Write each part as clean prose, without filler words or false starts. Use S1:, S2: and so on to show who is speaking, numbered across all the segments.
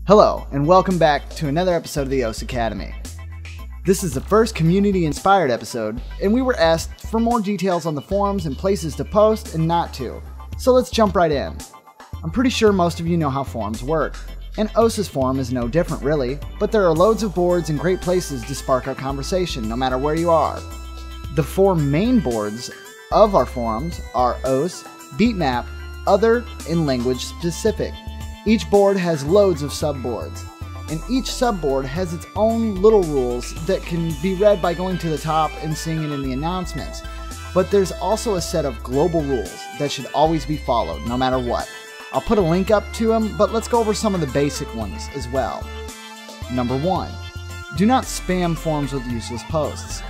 S1: Hello, and welcome back to another episode of the OS Academy. This is the first community-inspired episode, and we were asked for more details on the forums and places to post and not to, so let's jump right in. I'm pretty sure most of you know how forums work, and OS's forum is no different really, but there are loads of boards and great places to spark our conversation no matter where you are. The four main boards of our forums are OS, Beatmap, Other, and Language Specific. Each board has loads of subboards, and each subboard has its own little rules that can be read by going to the top and seeing it in the announcements. But there's also a set of global rules that should always be followed, no matter what. I'll put a link up to them, but let's go over some of the basic ones as well. Number 1. Do not spam forums with useless posts.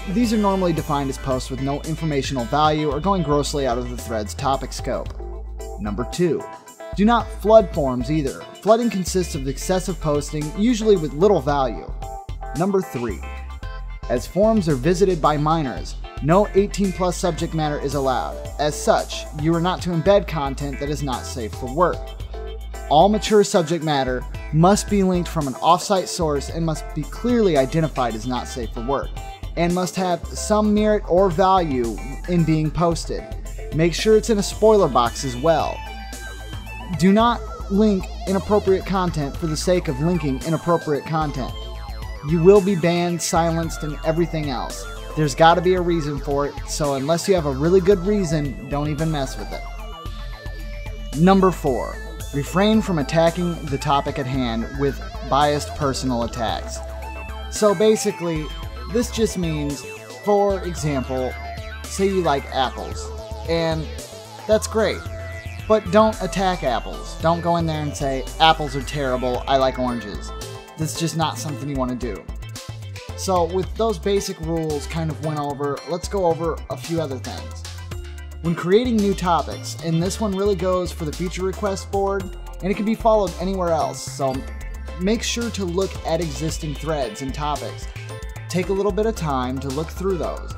S1: These are normally defined as posts with no informational value or going grossly out of the thread's topic scope. Number 2. Do not flood forums either. Flooding consists of excessive posting, usually with little value. Number 3. As forums are visited by minors, no 18+ subject matter is allowed. As such, you are not to embed content that is not safe for work. All mature subject matter must be linked from an off-site source and must be clearly identified as not safe for work, and must have some merit or value in being posted. Make sure it's in a spoiler box as well. Do not link inappropriate content for the sake of linking inappropriate content. You will be banned, silenced, and everything else. There's got to be a reason for it, so unless you have a really good reason, don't even mess with it. Number 4. Refrain from attacking the topic at hand with biased personal attacks. So basically, this just means, for example, say you like apples, and that's great. But don't attack apples. Don't go in there and say, apples are terrible, I like oranges. That's just not something you want to do. So with those basic rules kind of went over, let's go over a few other things. When creating new topics, and this one really goes for the feature request board, and it can be followed anywhere else, so make sure to look at existing threads and topics. Take a little bit of time to look through those.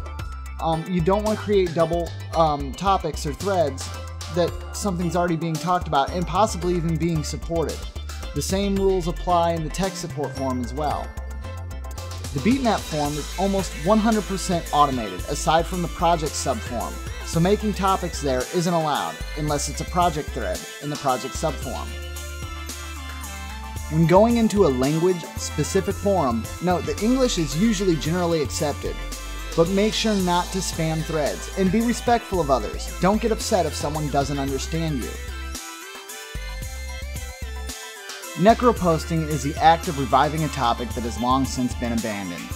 S1: You don't want to create double topics or threads that something's already being talked about and possibly even being supported. The same rules apply in the tech support forum as well. The Beatmap forum is almost 100% automated aside from the project subforum, so making topics there isn't allowed unless it's a project thread in the project subforum. When going into a language-specific forum, note that English is usually generally accepted, but make sure not to spam threads, and be respectful of others. Don't get upset if someone doesn't understand you. Necroposting is the act of reviving a topic that has long since been abandoned.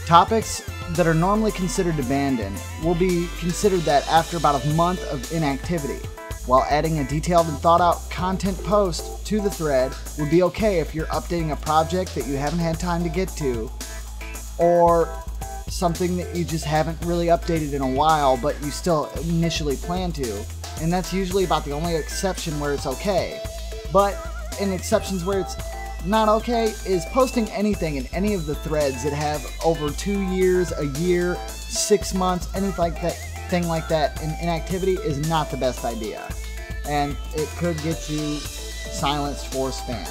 S1: Topics that are normally considered abandoned will be considered that after about a month of inactivity, while adding a detailed and thought-out content post to the thread would be okay if you're updating a project that you haven't had time to get to, or something that you just haven't really updated in a while but you still initially plan to, and that's usually about the only exception where it's okay. But in exceptions where it's not okay is posting anything in any of the threads that have over 2 years, a year, 6 months, anything like that in inactivity is not the best idea, and it could get you silenced for spam.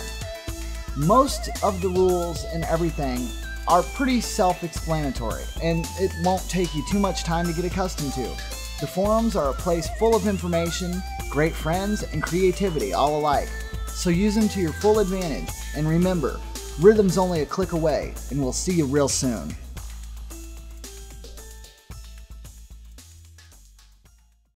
S1: Most of the rules and everything are pretty self-explanatory, and it won't take you too much time to get accustomed to. The forums are a place full of information, great friends, and creativity all alike, so use them to your full advantage, and remember, rhythm's only a click away, and we'll see you real soon.